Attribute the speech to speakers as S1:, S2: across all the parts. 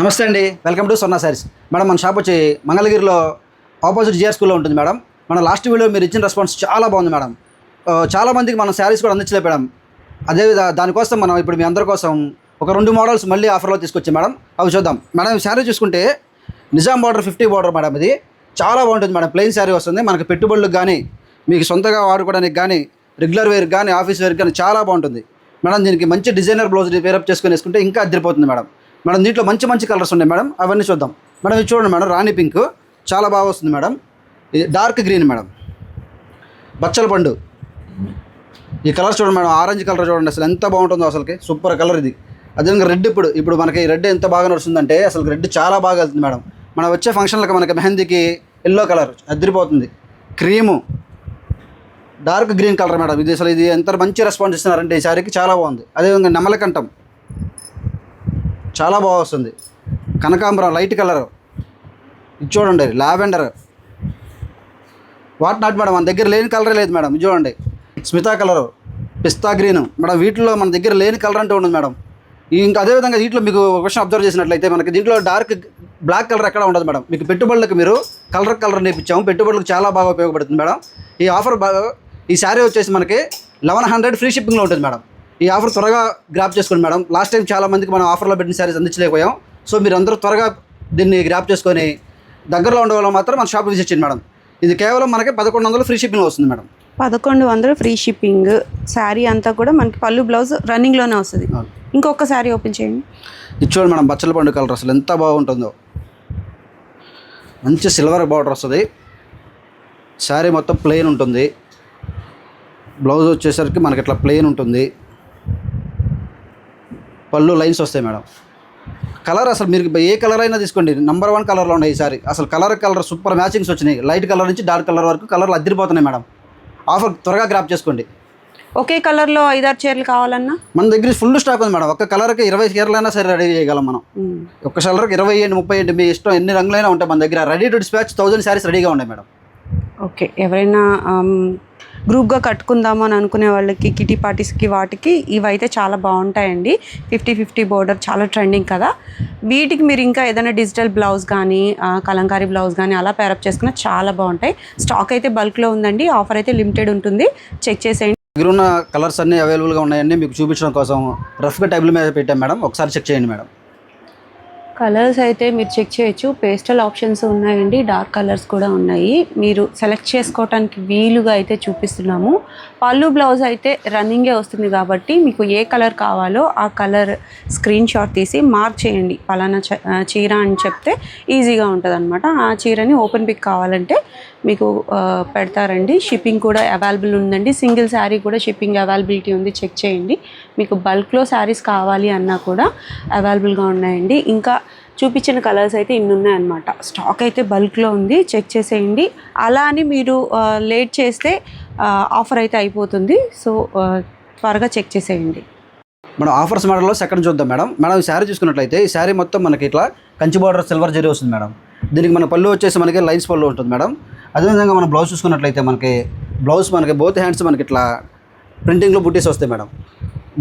S1: నమస్తే అండి, welcome to Swarna saris. Madam మన షాప్ వచ్చి మంగళగిరిలో ఆపోజిట్ జిఆర్ స్కూల్లో ఉంటుంది మేడం. మన లాస్ట్ వీడియో మీరు ఇచ్చిన రెస్పాన్స్ చాలా బాగుంది మేడం. చాలామందికి మనం శారీస్ కూడా అందించలే మేడం. దానికోసం మనం ఇప్పుడు మీ అందరి కోసం ఒక 2 మోడల్స్ మళ్ళీ ఆఫర్లో తీసుకొచ్చాం మేడం. అవి చూద్దాం మేడం. శారీ చూసుకుంటే నిజాం బార్డర్ 50 బార్డర్ మేడం. ఇది చాలా బాగుంటుంది మేడం. ప్లెయిన్ శారీ వస్తుంది. మనకి పెట్టుబడులకు కానీ మీకు సొంతగా వాడుకోవడానికి కానీ రెగ్యులర్ వేర్ కానీ ఆఫీస్ వేర్ కానీ చాలా బాగుంటుంది మేడం. దీనికి మంచి డిజైనర్ బ్లౌజ్ పేరప్ చేసుకుని వేసుకుంటే ఇంకా అదిరిపోతుంది మేడం. మేడం దీంట్లో మంచి మంచి కలర్స్ ఉన్నాయి మేడం. అవన్నీ చూద్దాం మేడం. ఇది చూడండి మేడం, రాణి పింక్ చాలా బాగా వస్తుంది మేడం. ఇది డార్క్ గ్రీన్ మేడం, బచ్చల పండు. ఈ కలర్ చూడండి మేడం, ఆరెంజ్ కలర్ చూడండి, అసలు ఎంత బాగుంటుందో అసలుకి. సూపర్ కలర్ ఇది. అదేవిధంగా రెడ్. ఇప్పుడు మనకి రెడ్ ఎంత బాగా నడుస్తుందంటే అసలు రెడ్ చాలా బాగా వెళ్తుంది మేడం. మనం వచ్చే ఫంక్షన్లకు మనకి మెహందీకి ఎల్లో కలర్ అదిరిపోతుంది. Cream, dark green colour madam. ఇది అసలు ఇది ఎంత మంచి రెస్పాన్స్ ఇస్తున్నారంటే ఈ శారీకి చాలా బాగుంది. అదేవిధంగా నెమలకంఠం చాలా బాగా వస్తుంది. కనకాంబరం లైట్ కలర్. ఇది చూడండి, లావెండర్. వాట్ నాట్ మేడం, మన దగ్గర లేని కలరే లేదు మేడం. ఇది చూడండి, స్మితా కలరు, పిస్తా గ్రీను మేడం. వీటిలో మన దగ్గర లేని కలర్ అంటూ ఉండదు మేడం. ఇంకా అదేవిధంగా దీంట్లో మీకు ఒక విషయం అబ్జర్వ్ చేసినట్లయితే మనకి దీంట్లో డార్క్ బ్లాక్ కలర్ ఎక్కడ ఉండదు మేడం. మీకు పెట్టుబడులకు మీరు కలర్ నేర్పించాము. పెట్టుబడులకు చాలా బాగా ఉపయోగపడుతుంది మేడం. ఈ ఆఫర్ ఈ శారీ వచ్చేసి మనకి 1100 ఫ్రీ షిప్పింగ్లో ఉంటుంది మేడం. ఈ ఆఫర్ త్వరగా గ్రాప్ చేసుకోండి మేడం. లాస్ట్ టైం చాలా మందికి మనం ఆఫర్లో పెట్టిన శారీస్ అందించలేకపోయాం. సో మీరు అందరూ త్వరగా దీన్ని గ్రాప్ చేసుకొని దగ్గరలో ఉండే వాళ్ళు మాత్రం మన షాప్ విజిట్ చేయండి మేడం. ఇది కేవలం మనకి 1100 ఫ్రీ షిప్పింగ్ వస్తుంది మేడం.
S2: 1100 free shipping. శారీ అంతా కూడా మనకి పళ్ళు బ్లౌజ్ రన్నింగ్లోనే వస్తుంది. ఇంకొక శారీ ఓపెన్ చేయండి.
S1: ఇది చూడండి మేడం, బచ్చల పండు కలర్ అసలు ఎంత బాగుంటుందో. మంచి సిల్వర్ బార్డర్ వస్తుంది. శారీ మొత్తం ప్లెయిన్ ఉంటుంది. బ్లౌజ్ వచ్చేసరికి మనకి ఇట్లా ప్లెయిన్ ఉంటుంది. పళ్ళు లైన్స్ వస్తాయి మేడం. కలర్ అసలు మీరు ఏ కలర్ అయినా తీసుకోండి, నెంబర్ 1 కలర్లో ఉన్నాయి ఈ సారీ. అసలు కలర్ సూపర్ మ్యాచింగ్స్ వచ్చినాయి. లైట్ కలర్ నుంచి డార్క్ కలర్ వరకు కలర్లు అదిరిపోతున్నాయి మేడం. ఆఫర్ త్వరగా గ్రాప్ చేసుకోండి.
S2: ఒకే కలర్లో 5-6 చీరలు కావాలన్నా మన
S1: దగ్గర ఫుల్ స్టాక్ ఉంది మేడం. ఒక కలర్కి 20 చీరలైనా సరే రెడీ చేయగలం మనం. ఒక కలర్కి 20 30 మీ ఇష్టం, ఎన్ని రంగులైనా ఉంటాయి మన దగ్గర. రెడీ టు డిస్పాచ్ 1000 శారీస్ రెడీగా ఉన్నాయి మేడం.
S2: ఓకే, ఎవరైనా గ్రూప్గా కట్టుకుందాము అని అనుకునే వాళ్ళకి కిటీ పార్టీస్కి వాటికి ఇవైతే చాలా బాగుంటాయండి. 50-50 బోర్డర్ చాలా ట్రెండింగ్ కదా. వీటికి మీరు ఇంకా ఏదైనా డిజిటల్ బ్లౌజ్ కానీ కలంకారీ బ్లౌజ్ కానీ అలా పేరప్ చేసుకున్న చాలా బాగుంటాయి. స్టాక్ అయితే బల్క్లో ఉందండి. ఆఫర్ అయితే లిమిటెడ్ ఉంటుంది. చెక్ చేసేయండి.
S1: దగ్గర ఉన్న కలర్స్ అన్నీ అవైలబుల్గా ఉన్నాయండి. మీకు చూపించడం కోసం రఫ్గా టేబుల్ మీద పెట్టాం మేడం. ఒకసారి చెక్ చేయండి మేడం.
S2: కలర్స్ అయితే మీరు చెక్ చేయొచ్చు. పేస్టల్ ఆప్షన్స్ ఉన్నాయండి, డార్క్ కలర్స్ కూడా ఉన్నాయి. మీరు సెలెక్ట్ చేసుకోవటానికి వీలుగా అయితే చూపిస్తున్నాము. పళ్ళు బ్లౌజ్ అయితే రన్నింగే వస్తుంది కాబట్టి మీకు ఏ కలర్ కావాలో ఆ కలర్ స్క్రీన్ షాట్ తీసి మార్క్ చేయండి. పలానా చీర అని చెప్తే ఈజీగా ఉంటుంది అనమాట. ఆ చీరని ఓపెన్ పిక్ కావాలంటే మీకు పెడతారండి. షిప్పింగ్ కూడా అవైలబుల్ ఉందండి. సింగిల్ శారీ కూడా షిప్పింగ్ అవైలబిలిటీ ఉంది. చెక్ చేయండి. మీకు బల్క్లో శారీస్ కావాలి అన్నా కూడా అవైలబుల్గా ఉన్నాయండి. ఇంకా చూపించిన కలర్స్ అయితే ఇన్ని ఉన్నాయన్నమాట. స్టాక్ అయితే బల్క్లో ఉంది. చెక్ చేసేయండి. అలా అని మీరు లేట్ చేస్తే ఆఫర్ అయితే అయిపోతుంది. సో త్వరగా చెక్ చేసేయండి.
S1: మనం ఆఫర్స్ మోడల్లో సెకండ్ చూద్దాం మేడం. ఈ శారీ చూసుకున్నట్లయితే ఈ శారీ మొత్తం మనకి ఇట్లా కంచి బార్డర్ సిల్వర్ జరీ వస్తుంది మేడం. దీనికి మన పళ్ళు వచ్చేసి మనకి లైన్స్ పళ్ళు ఉంటుంది మేడం. అదేవిధంగా మనం బ్లౌజ్ చూసుకున్నట్లయితే మనకి బోత్ హ్యాండ్స్ మనకి ఇట్లా ప్రింటింగ్లో బుట్టీస్ వస్తాయి మేడం.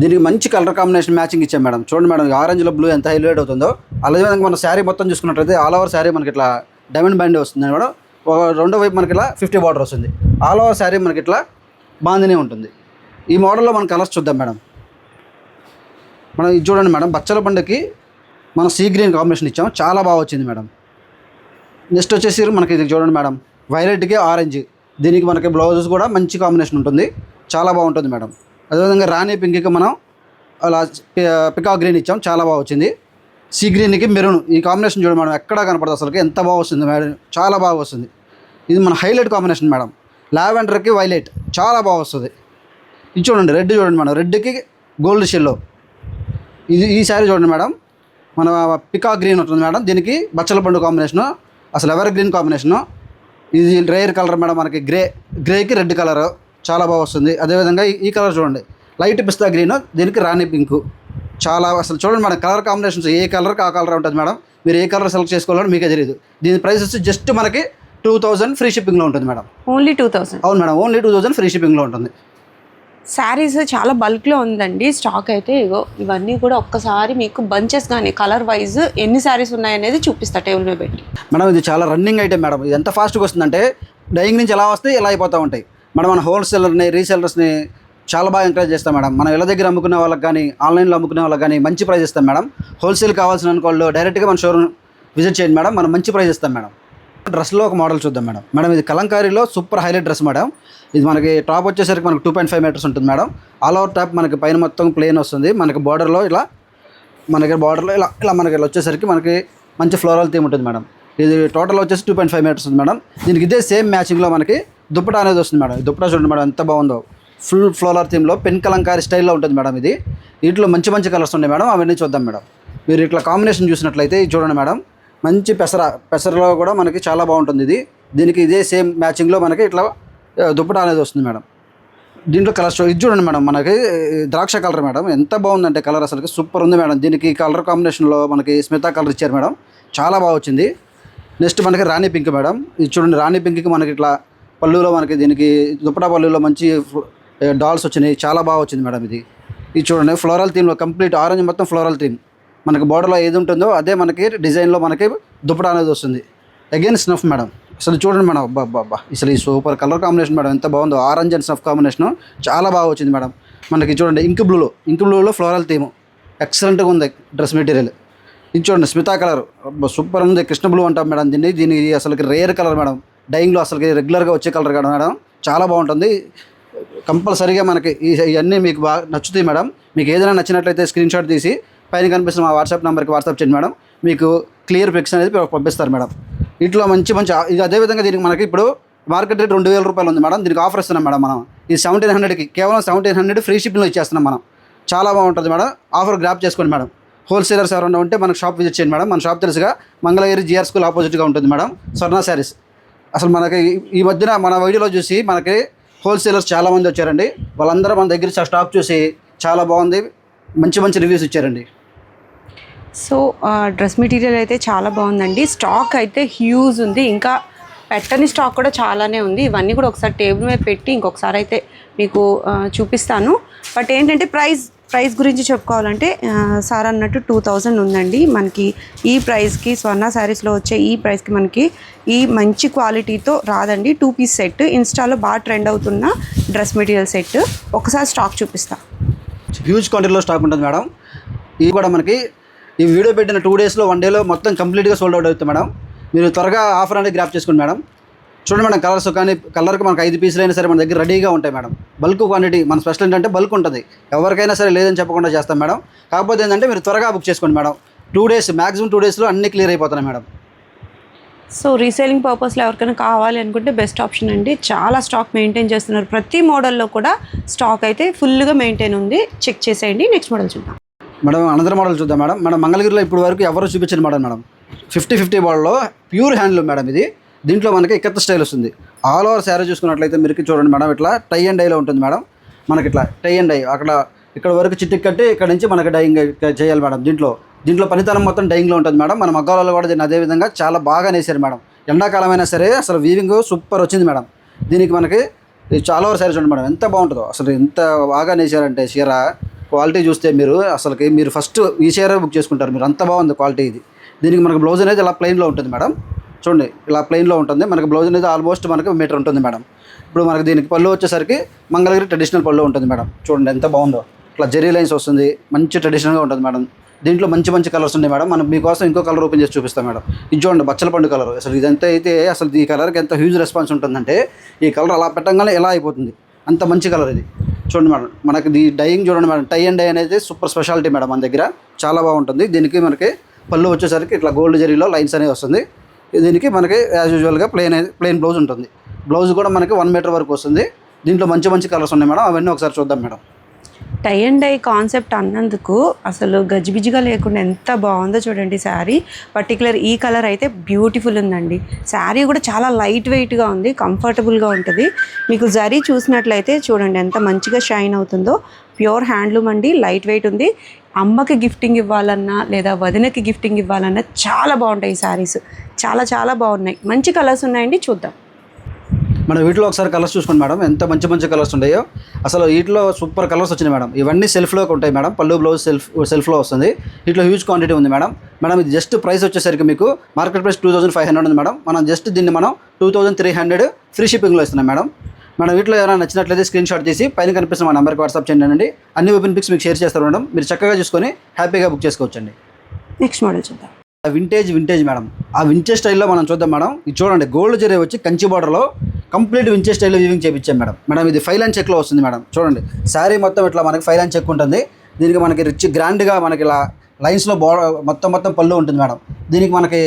S1: దీనికి మంచి కలర్ కాంబినేషన్ మ్యాచింగ్ ఇచ్చాం మేడం. చూడండి మేడం, ఆరెంజ్లో బ్లూ ఎంత హైలైట్ అవుతుందో. అదేవిధంగా మన శారీ మొత్తం చూసుకున్నట్లయితే ఆల్ ఓవర్ శారీ మనకి ఇట్లా డైమండ్ బ్యాండ్ వస్తుంది మేడం. రెండో వైపు మనకి ఇలా 50 బార్డర్ వస్తుంది. ఆల్ ఓవర్ శారీ మనకి ఇట్లా బాందినే ఉంటుంది. ఈ మోడల్లో మనం కలర్స్ చూద్దాం మేడం. ఇది చూడండి మేడం, బచ్చల పండుకి మనం సీ గ్రీన్ కాంబినేషన్ ఇచ్చాం. చాలా బాగా వచ్చింది మేడం. నెక్స్ట్ వచ్చేసి మనకి ఇది చూడండి మేడం, వైలెట్కి ఆరెంజ్. దీనికి మనకి బ్లౌజెస్ కూడా మంచి కాంబినేషన్ ఉంటుంది. చాలా బాగుంటుంది మేడం. అదేవిధంగా రాణి పింక్కి మనం అలా పికాక్ గ్రీన్ ఇచ్చాం. చాలా బాగా వచ్చింది. సీ గ్రీన్కి మెరూన్. ఈ కాంబినేషన్ చూడండి మేడం, ఎక్కడా కనపడదు అసలుకి. ఎంత బాగా వస్తుంది మేడం, చాలా బాగా వస్తుంది. ఇది మన హైలైట్ కాంబినేషన్ మేడం. లావెండర్కి వైలెట్ చాలా బాగా వస్తుంది. ఇది చూడండి, రెడ్ చూడండి మేడం, రెడ్కి గోల్డ్ షెల్లో. ఈ శారీ చూడండి మేడం, మన పికాక్ గ్రీన్ ఉంటుంది మేడం. దీనికి బచ్చల పండు కాంబినేషను, అసలు ఎవర్ గ్రీన్ కాంబినేషను. ఇది రేర్ కలర్ మేడం, మనకి గ్రేకి రెడ్ కలర్ చాలా బాగా వస్తుంది. అదేవిధంగా ఈ కలర్ చూడండి, లైట్ పిస్తా గ్రీన్, దీనికి రాణి పింకు. చాలా అసలు చూడండి మేడం, కలర్ కాంబినేషన్స్ ఏ కలర్కి ఆ కలర్ ఉంటుంది మేడం. మీరు ఏ కలర్ సెలెక్ట్ చేసుకోవాలని మీకే తెలియదు. దీని ప్రైస్ వచ్చి జస్ట్ మనకి 2000 ఫ్రీ షిప్పింగ్లో ఉంటుంది మేడం.
S2: ఓన్లీ 2000?
S1: అవును మేడం, ఓన్లీ 2000 ఫ్రీ షిప్పింగ్లో ఉంటుంది.
S2: శారీస్ చాలా బల్క్లో ఉందండి స్టాక్ అయితే. ఇగో ఇవన్నీ కూడా ఒక్కసారి మీకు బంచెస్ కానీ కలర్ వైజ్ ఎన్ని శారీస్ ఉన్నాయనేది చూపిస్తా టేబుల్ మీద పెట్టి.
S1: మేడం ఇది చాలా రన్నింగ్ ఐటమ్ మేడం. ఇది ఎంత ఫాస్ట్గా వస్తుందంటే డైయింగ్ నుంచి ఎలా వస్తే ఇలా అయిపోతూ ఉంటాయి మేడం. మన హోల్సేలర్ని రీసెలర్స్ని చాలా బాగా ఎంకరేజ్ చేస్తాం మేడం. మనం ఇళ్ళ దగ్గర అమ్ముకునే వాళ్ళకి కానీ ఆన్లైన్లో అమ్ముకునే వాళ్ళకి కానీ మంచి ప్రైస్ ఇస్తాం మేడం. హోల్సేల్ కావాల్సిన అనుకోళ్ళు డైరెక్ట్గా మన షోరూమ్ విజిట్ చేయండి మేడం, మనం మంచి ప్రైస్ ఇస్తాం మేడం. డ్రెస్లో ఒక మోడల్ చూద్దాం మేడం. మేడం ఇది కలంకారీలో సూపర్ హైలైట్ డ్రెస్ మేడం. ఇది మనకి టాప్ వచ్చేసరికి మనకు 2.5 మీటర్స్ ఉంటుంది మేడం. ఆల్ ఓవర్ టాప్ మనకి పైన మొత్తం ప్లేన్ వస్తుంది. మనకి బార్డర్లో ఇలా మనకి ఇలా వచ్చేసరికి మనకి మంచి ఫ్లోరల్ థీమ్ ఉంటుంది మేడం. ఇది టోటల్ వచ్చేసి 2.5 మీటర్స్ ఉంది మేడం. దీనికి ఇదే సేమ్ మ్యాచింగ్లో మనకి దుప్పటా అనేది వస్తుంది మేడం. దుప్పటా చూడండి మేడం ఎంత బాగుందో, ఫుల్ ఫ్లోరల్ థీమ్లో పెన్ కలంకారీ స్టైల్లో ఉంటుంది మేడం. ఇది వీటిలో మంచి మంచి కలర్స్ ఉన్నాయి మేడం, అవన్నీ చూద్దాం మేడం. మీరు ఇట్లా కాంబినేషన్ చూసినట్లయితే ఇది చూడండి మేడం, మంచి పెసరలో కూడా మనకి చాలా బాగుంటుంది ఇది. దీనికి ఇదే సేమ్ మ్యాచింగ్లో మనకి ఇట్లా దుప్పటా అనేది వస్తుంది మేడం. దీంట్లో కలర్స్ ఇది చూడండి మేడం, మనకి ద్రాక్ష కలర్ మేడం. ఎంత బాగుందంటే కలర్ అసలు సూపర్ ఉంది మేడం. దీనికి కలర్ కాంబినేషన్లో మనకి స్మితా కలర్ ఇచ్చారు మేడం, చాలా బాగా వచ్చింది. నెక్స్ట్ మనకి రాణి పింక్ మేడం. ఇది చూడండి రాణి పింక్కి మనకి ఇట్లా పళ్ళులో మనకి దీనికి దుప్పటా పళ్ళులో మంచి డాల్స్ వచ్చినాయి, చాలా బాగా వచ్చింది మేడం. ఇది చూడండి ఫ్లోరల్ థీమ్లో కంప్లీట్ ఆరెంజ్ మొత్తం ఫ్లోరల్ థీమ్. మనకి బోర్డర్లో ఏది ఉంటుందో అదే మనకి డిజైన్లో మనకి దుప్పటా అనేది వస్తుంది. Again snuff madam. అసలు చూడండి మేడం, అబ్బా అసలు ఈ సూపర్ కలర్ కాంబినేషన్ మేడం, ఎంత బాగుందో. ఆరెంజ్ అండ్ స్నఫ్ కాంబినేషన్ చాలా బాగా వచ్చింది మేడం. మనకి చూడండి ఇంక్ బ్లూలో ఫ్లోరల్ థీమ్ ఎక్సలెంట్గా ఉంది డ్రెస్ మెటీరియల్. ఇది చూడండి స్మితా కలర్ సూపర్ ఉంది. కృష్ణ బ్లూ అంటాం మేడం దీన్ని అసలుకి రేర్ కలర్ మేడం. డైయింగ్లో అసలుకి రెగ్యులర్గా వచ్చే కలర్ కదా మేడం, చాలా బాగుంటుంది. కంపల్సరీగా మనకి ఇవన్నీ మీకు బాగా నచ్చుతాయి మేడం. మీకు ఏదైనా నచ్చినట్లయితే స్క్రీన్ షాట్ తీసి పైన కనిపిస్తున్న మా వాట్సాప్ నెంబర్కి వాట్సాప్ చేయండి మేడం, మీకు క్లియర్ పిక్స్ అనేది పంపిస్తారు మేడం. ఇట్లా మంచి ఇది అదేవిధంగా దీనికి మనకి ఇప్పుడు మార్కెట్ రేట్ 2000 రూపాయలు ఉంది మేడం. దీనికి ఆఫర్ ఇస్తున్నాం మేడం మనం. ఇది 1700కి కేవలం 1700 ఫ్రీ షిప్పింగ్లో ఇచ్చేస్తున్నాం మనం. చాలా బాగుంటుంది మేడం, ఆఫర్ గ్రాప్ చేసుకోండి మేడం. హోల్సేలర్స్ ఎవరైనా ఉంటే మనకు షాప్ విజిట్ చేయండి మేడం. మన షాప్ తెలుసుగా మంగళగిరి జిఆర్ స్కూల్ ఆపోజిట్గా ఉంటుంది మేడం, స్వర్ణ శారీస్. అసలు మనకి ఈ మధ్యన మన వీడియోలో చూసి మనకి హోల్సేలర్స్ చాలామంది వచ్చారండి. వాళ్ళందరూ మన దగ్గర స్టాక్ చూసి చాలా బాగుంది, మంచి రివ్యూస్ ఇచ్చారండి.
S2: సో డ్రెస్ మెటీరియల్ అయితే చాలా బాగుందండి. స్టాక్ అయితే హ్యూజ్ ఉంది, ఇంకా పెట్టని స్టాక్ కూడా చాలానే ఉంది. ఇవన్నీ కూడా ఒకసారి టేబుల్ మీద పెట్టి ఇంకొకసారి అయితే మీకు చూపిస్తాను. బట్ ఏంటంటే ప్రైస్ గురించి చెప్పుకోవాలంటే సార్ అన్నట్టు 2000 ఉందండి మనకి. ఈ ప్రైస్కి స్వర్ణ శారీస్లో వచ్చే ఈ ప్రైస్కి మనకి ఈ మంచి క్వాలిటీతో రాదండి. 2 పీస్ సెట్ ఇన్స్టాలో బాగా ట్రెండ్ అవుతున్న డ్రెస్ మెటీరియల్ సెట్. ఒకసారి స్టాక్ చూపిస్తా.
S1: హ్యూజ్ క్వాంటిటీలో స్టాక్ ఉంటుంది మేడం. ఇది కూడా మనకి ఈ వీడియో పెట్టిన 2 డేస్లో 1 డేలో మొత్తం కంప్లీట్గా సోల్డ్ అవుట్ అవుతుంది మేడం. మీరు త్వరగా ఆఫర్ అనేది గ్రాప్ చేసుకోండి మేడం. చూడండి మేడం, కలర్స్ కానీ కలర్కి మనకు 5 పీసులు అయినా సరే మన దగ్గర రెడీగా ఉంటాయి మేడం. బల్క్ క్వాంటిటీ మన స్పెషల్ ఏంటంటే బల్క్ ఉంటుంది, ఎవరికైనా సరే లేదని చెప్పకుండా చేస్తాం మేడం. కాకపోతే ఏంటంటే మీరు త్వరగా బుక్ చేసుకోండి మేడం. 2 డేస్ మ్యాక్సిమం 2 డేస్లో అన్నీ క్లియర్ అయిపోతున్నాయి మేడం.
S2: సో రీసేలింగ్ పర్పస్లో ఎవరికైనా కావాలి అనుకుంటే బెస్ట్ ఆప్షన్ అండి. చాలా స్టాక్ మెయింటైన్ చేస్తున్నారు, ప్రతి మోడల్లో కూడా స్టాక్ అయితే ఫుల్గా మెయింటైన్ ఉంది. చెక్ చేసేయండి. నెక్స్ట్ మోడల్ చూద్దాం
S1: మేడం. అనదర్ మోడల్ చూద్దాం మేడం. మనం మంగళగిరిలో ఇప్పుడు వరకు ఎవరు చూపించిన మోడల్ మేడం. 50-50 మోడల్లో ప్యూర్ హ్యాండ్లూమ్ మేడం. ఇది దీంట్లో మనకి ఇక్కత్ స్టైల్ వస్తుంది. ఆల్ ఓవర్ శారీ చూసుకున్నట్లయితే మీరు చూడండి మేడం, ఇట్లా టై అండ్ డైలో ఉంటుంది మేడం. మనకి ఇట్లా టై అండ్ డై ఇక్కడ వరకు చిట్టికి కట్టి ఇక్కడ నుంచి మనకి డైయింగ్ చేయాలి మేడం. దీంట్లో పనితనం మొత్తం డైయింగ్లో ఉంటుంది మేడం. మన మగ్గాలలో కూడా దీన్ని అదేవిధంగా చాలా బాగా నేసారు మేడం. ఎండాకాలం అయినా సరే అసలు వీవింగ్ సూపర్ వచ్చింది మేడం. దీనికి మనకి చాలా ఓవర్ శారీ చూడండి మేడం, ఎంత బాగుంటుందో. అసలు ఎంత బాగా నేసారంటే చీర క్వాలిటీ చూస్తే మీరు ఫస్ట్ ఈ చీర బుక్ చేసుకుంటారు మీరు, అంత బాగుంది క్వాలిటీ ఇది. దీనికి మనకు బ్లౌజ్ అనేది ఇలా ప్లెయిన్లో ఉంటుంది మేడం. చూడండి ఇలా ప్లెయిన్లో ఉంటుంది. మనకి బ్లౌజ్ అనేది ఆల్మోస్ట్ మనకి 1 మీటర్ ఉంటుంది మేడం. ఇప్పుడు మనకి దీనికి పళ్ళు వచ్చేసరికి మంగళగిరి ట్రెడిషనల్ పళ్ళు ఉంటుంది మేడం. చూడండి ఎంత బాగుందో, ఇట్లా జెరీ లైన్స్ వస్తుంది, మంచి ట్రెడిషనల్గా ఉంటుంది మేడం. దీంట్లో మంచి కలర్స్ ఉన్నాయి మేడం. మనం మీకోసం ఇంకో కలర్ ఓపెన్ చేసి చూపిస్తాం మేడం. ఇది చూడండి బచ్చల పండు కలర్. అసలు ఇదంతా అయితే అసలు ఈ కలర్కి ఎంత హ్యూజ్ రెస్పాన్స్ ఉంటుందంటే ఈ కలర్ అలా పెట్టగానే ఎలా అయిపోతుంది, అంత మంచి కలర్ ఇది. చూడండి మేడం, మనకి ఈ డైయింగ్ చూడండి మేడం, టై అండ్ డై అనేది సూపర్ స్పెషాలిటీ మేడం మన దగ్గర, చాలా బాగుంటుంది. దీనికి మనకి పళ్ళు వచ్చేసరికి ఇట్లా గోల్డ్ జరీలో లైన్స్ అనేవి వస్తుంది. దీనికి మనకి యాజ్ యూజువల్గా ప్లెయిన్ బ్లౌజ్ ఉంటుంది. బ్లౌజ్ కూడా మనకి 1 మీటర్ వరకు వస్తుంది. దీంట్లో మంచి కలర్స్ ఉన్నాయి మేడం, అవన్నీ ఒకసారి చూద్దాం madam.
S2: Tie and dye concept అన్నందుకు అసలు గజిబిజిగా లేకుండా ఎంత బాగుందో చూడండి శారీ. పర్టికులర్ ఈ కలర్ అయితే బ్యూటిఫుల్ ఉందండి. శారీ కూడా చాలా లైట్ వెయిట్గా ఉంది, కంఫర్టబుల్గా ఉంటుంది. మీకు జరీ చూసినట్లయితే చూడండి ఎంత మంచిగా షైన్ అవుతుందో. ప్యూర్ హ్యాండ్లూమ్ అండి, లైట్ వెయిట్ ఉంది. అమ్మకి గిఫ్టింగ్ ఇవ్వాలన్నా లేదా వదినకి గిఫ్టింగ్ ఇవ్వాలన్నా చాలా బాగుంటాయి ఈ శారీస్. చాలా బాగున్నాయి, మంచి కలర్స్ ఉన్నాయండి, చూద్దాం.
S1: మనం వీటిలో ఒకసారి కలర్స్ చూసుకోండి మేడం, ఎంత మంచి మంచి కలర్స్ ఉన్నాయో. అసలు వీటిలో సూపర్ కలర్స్ వచ్చినాయి మేడం. ఇవన్నీ సెల్ఫ్లోకి ఉంటాయి మేడం. పళ్ళు బ్లౌజ్ సెల్ఫ్లో వస్తుంది. వీటిలో హ్యూజ్ క్వాంటిటీ ఉంది మేడం. ఇది జస్ట్ ప్రైస్ వచ్చేసరికి మీకు మార్కెట్ ప్రైస్ 2500 ఉంది మేడం. మనం జస్ట్ దీన్ని మనం 2300 ఫ్రీ షిప్పింగ్లో ఇస్తున్నాం మేడం. వీటిలో ఏమైనా నచ్చినట్లయితే స్క్రీన్ షాట్ తీసి పైన కనిపిస్తున్న మా నెంబర్కి వాట్సాప్ చేయండి. అన్ని ఓపెన్ పిక్స్ మీకు షేర్ చేస్తారు మేడం. మీరు చక్కగా చూసుకొని హ్యాపీగా బుక్ చేసుకోవచ్చండి.
S2: నెక్స్ట్ మోడల్ చూద్దాం.
S1: Vintage madam. ఆ వింటేజ్ స్టైల్లో మనం చూద్దాం మేడం. ఇది చూడండి, గోల్డ్ జరీ వచ్చి కంచి బార్డర్లో కంప్లీట్ వింటేజ్ స్టైల్లో వీవింగ్ చేయించాం మేడం. ఇది 5 లైన్ చెక్లో వస్తుంది మేడం. చూడండి, శారీ మొత్తం ఇట్లా మనకి 5 లైన్ చెక్ ఉంటుంది. దీనికి మనకి రిచ్ గ్రాండ్గా మనకి ఇలా లైన్స్లో మొత్తం పళ్ళు ఉంటుంది మేడం. దీనికి మనకి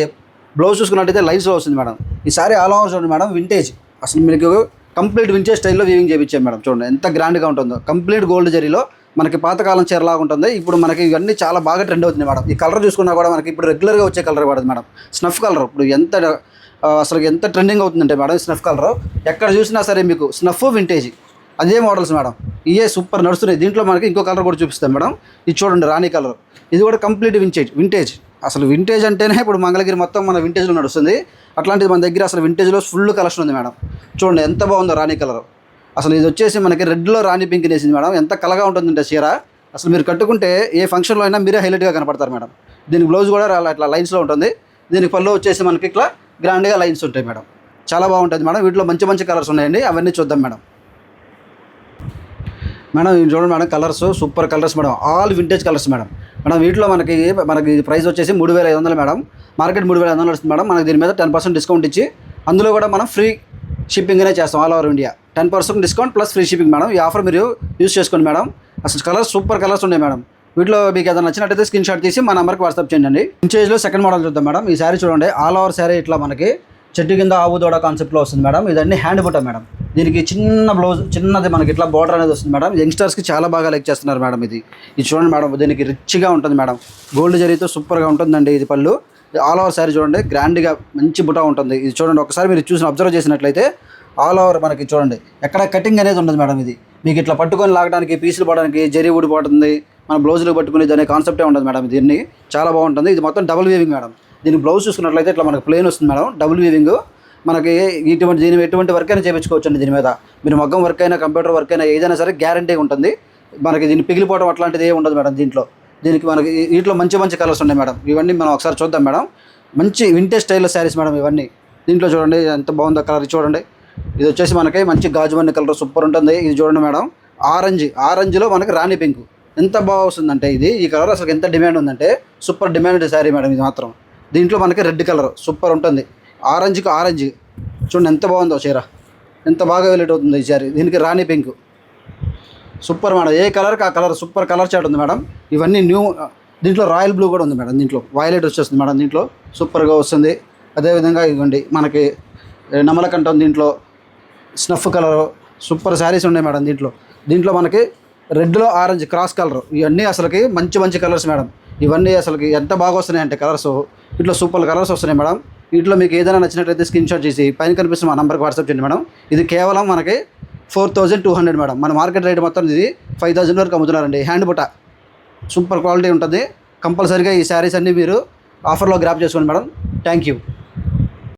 S1: బ్లౌజ్ చూసుకున్నట్టయితే లైన్స్లో వస్తుంది మేడం. ఈ శారీ ఆల్ ఓవర్ చూడండి మేడం, వింటేజ్. అసలు మీకు కంప్లీట్ వింటేజ్ స్టైల్లో వీవింగ్ చేయించాం మేడం. చూడండి ఎంత గ్రాండ్గా ఉంటుందో. కంప్లీట్ గోల్డ్ జరీలో మనకి పాతకాలం చీరలాగా ఉంటుంది. ఇప్పుడు మనకి ఇవన్నీ చాలా బాగా ట్రెండ్ అవుతుంది మేడం. ఈ కలర్ చూసుకున్నా కూడా మనకి ఇప్పుడు రెగ్యులర్గా వచ్చే కలర్ పడుతుంది మేడం. స్నఫ్ కలర్ ఇప్పుడు ఎంత ట్రెండింగ్ అవుతుందంటే మేడం, స్నఫ్ కలర్ ఎక్కడ చూసినా సరే మీకు స్నఫ్ వింటేజ్ అదే మోడల్స్ మేడం. ఇవే సూపర్ నడుస్తున్నాయి. దీంట్లో మనకి ఇంకో కలర్ కూడా చూపిస్తాం మేడం. ఇది చూడండి, రాణి కలర్. ఇది కూడా కంప్లీట్ వింటేజ్. అసలు వింటేజ్ అంటేనే ఇప్పుడు మంగళగిరి మొత్తం మన వింటేజ్లో నడుస్తుంది. అట్లాంటిది మన దగ్గర అసలు వింటేజ్లో ఫుల్ కలెక్షన్ ఉంది మేడం. చూడండి ఎంత బాగుందో రాణి కలర్. అసలు ఇది వచ్చేసి మనకి రెడ్లో రాణి పింక్ వేసింది మేడం. ఎంత కలగా ఉంటుందంటే చీర అసలు మీరు కట్టుకుంటే ఏ ఫంక్షన్లో అయినా మీరే హైలైట్గా కనపడతారు మేడం. దీనికి బ్లౌజ్ కూడా ఇట్లా లైన్స్లో ఉంటుంది. దీనికి పళ్ళు వచ్చేసి మనకి ఇట్లా గ్రాండ్గా లైన్స్ ఉంటాయి మేడం. చాలా బాగుంటుంది మేడం. వీటిలో మంచి కలర్స్ ఉన్నాయండి, అవన్నీ చూద్దాం మేడం. ఇది చూడండి madam, colours super colours madam. All vintage colours madam. వీటిలో మనకి ప్రైస్ వచ్చేసి 3500 మేడం. మార్కెట్ 3500 వస్తుంది మేడం. మనకి దీని మీద 10% డిస్కౌంట్ ఇచ్చి అందులో కూడా మనం ఫ్రీ షిప్పింగ్నే చేస్తాం all over India. 10% discount plus free shipping madam. ఈ ఆఫర్ మీరు యూస్ చేసుకోండి మేడం. అసలు కలర్స్ సూపర్ కలర్స్ ఉన్నాయి మేడం. వీటిలో మీకు ఏదైనా నచ్చినట్టయితే స్క్రీన్ షాట్ తీసి మా నెంబర్కి వాట్సాప్ చేయండి. వింటేజ్లో సెకండ్ మోడల్ చూద్దాం మేడం. ఈ శారీ చూడండి, ఆల్ ఓవర్ శారీ ఇట్లా మనకి చెట్టు కింద ఆవు దూడ కాన్సెప్ట్లో వస్తుంది మేడం. ఇదన్నీ హ్యాండ్ బుట్ట మేడం. దీనికి చిన్న బ్లౌజ్ చిన్నది మనకి ఇట్లా బార్డర్ అనేది వస్తుంది మేడం. యంగ్స్టర్స్కి చాలా బాగా లైక్ చేస్తున్నారు మేడం. ఇది చూడండి మేడం, దీనికి రిచ్గా ఉంటుంది మేడం. గోల్డ్ జరీతో సూపర్గా ఉంటుందండి. ఇది పళ్ళు ఆల్ ఓవర్ శారీ చూడండి, గ్రాండ్గా మంచి బుట్ట ఉంటుంది. ఇది చూడండి, ఒకసారి మీరు అబ్జర్వ్ చేసినట్లయితే ఆల్ ఓవర్ మనకి చూడండి ఎక్కడ కటింగ్ అనేది ఉండదు మేడం. ఇది మీకు ఇట్లా పట్టుకొని లాగడానికి, పీసులు పడడానికి జరీ ఊడిపోతుంది, మన బ్లౌజులు పట్టుకుని అనే కాన్సెప్టే ఉండదు మేడం. దీన్ని చాలా బాగుంటుంది. ఇది మొత్తం డబుల్ వీవింగ్ మేడం. దీనికి బ్లౌజ్ చూసుకున్నట్లయితే ఇట్లా మనకి ప్లెయిన్ వస్తుంది మేడం. డబుల్ వీవింగ్ మనకి ఎటువంటి వర్క్ అయినా చేయించుకోవచ్చండి. దీని మీద మీరు మగ్గం వర్క్ అయినా, కంప్యూటర్ వర్క్ అయినా ఏదైనా సరే గ్యారంటీ ఉంటుంది. మనకి దీన్ని పిగిలిపోవడం అట్లాంటిది ఏ ఉండదు మేడం. దీనికి మనకి వీటిలో మంచి కలర్స్ ఉన్నాయి మేడం. ఇవన్నీ మనం ఒకసారి చూద్దాం మేడం. మంచి వింటేజ్ స్టైల్లో శారీస్ మేడం ఇవన్నీ. దీంట్లో చూడండి ఎంత బాగుందో కలర్. చూడండి, ఇది వచ్చేసి మనకి మంచి గాజుమన్ని కలర్ సూపర్ ఉంటుంది. ఇది చూడండి మేడం, ఆరెంజ్లో మనకి రాణి పింక్ ఎంత బాగా వస్తుందంటే ఈ కలర్ అసలు ఎంత డిమాండ్ ఉందంటే సూపర్ డిమాండ్ శారీ మేడం ఇది మాత్రం. దీంట్లో మనకి రెడ్ కలర్ సూపర్ ఉంటుంది. ఆరెంజ్ చూడండి ఎంత బాగుందో చీర, ఎంత బాగా వెయిట్ అవుతుంది ఈ శారీ. దీనికి రాణి పింక్ సూపర్ మేడం. ఏ కలర్కి ఆ కలర్ సూపర్ కలర్ చాట్ ఉంది మేడం. ఇవన్నీ న్యూ. దీంట్లో రాయల్ బ్లూ కూడా ఉంది మేడం. దీంట్లో వైలెట్ వచ్చేస్తుంది మేడం. దీంట్లో సూపర్గా వస్తుంది. అదేవిధంగా ఇవ్వండి మనకి నమలకంఠం, దీంట్లో స్నఫ్ కలర్ సూపర్ శారీస్ ఉన్నాయి మేడం. దీంట్లో మనకి రెడ్లో ఆరెంజ్ క్రాస్ కలర్, ఇవన్నీ అసలుకి మంచి కలర్స్ మేడం. ఇవన్నీ అసలుకి ఎంత బాగా వస్తున్నాయి అంటే కలర్స్. ఇట్లా సూపర్ కలర్స్ వస్తున్నాయి మేడం. వీటిలో మీకు ఏదైనా నచ్చినట్లయితే స్క్రీన్ షాట్ చేసి పైన కనిపిస్తున్న మా నెంబర్కి వాట్సాప్ చేయండి మేడం. ఇది కేవలం మనకి 4200 మేడం. మన మార్కెట్ రేట్ మొత్తం ఇది 5000 వరకు అమ్ముతున్నారండి. హ్యాండ్ బుట్ట సూపర్ క్వాలిటీ ఉంటుంది. కంపల్సరీగా ఈ శారీస్ అన్నీ మీరు ఆఫర్లో గ్రాప్ చేసుకోండి మేడం. Thank you.